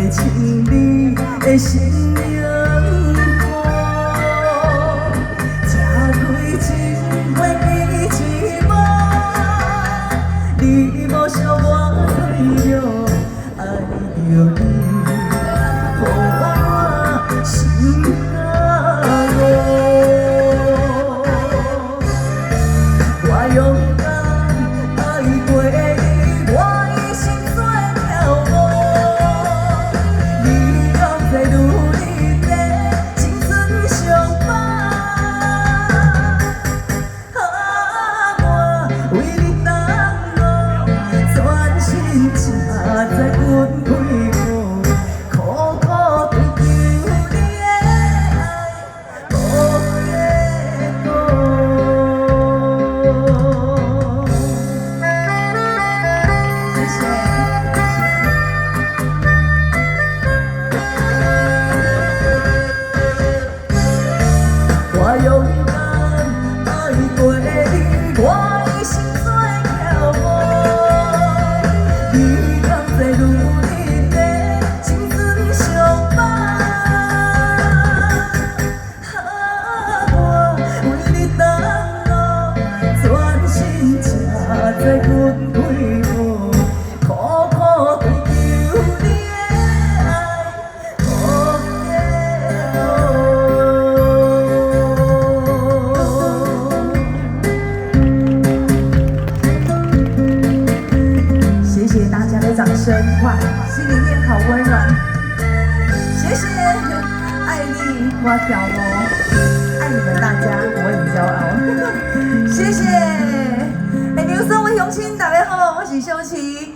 像你的心灵花，吃几千回记一无，你无想我退了，爱着你，予我心甲无。我勇敢爱过你，我一生做跳舞。你敢会如你的青春相伴？我为你等候，全身正在阮开舞，苦苦追求你的爱，无结果。谢谢。我勇敢爱过你，我一生做跳舞。你敢会如你的青春相伴？我为你等候，全身正在阮开舞，苦苦追求你的爱，无结果。谢谢大家的掌声，哇，心里面好温暖。谢谢，爱你我跳舞，爱你们大家，我很骄傲。谢谢，牛生我乡亲，大家好，我是秀琪。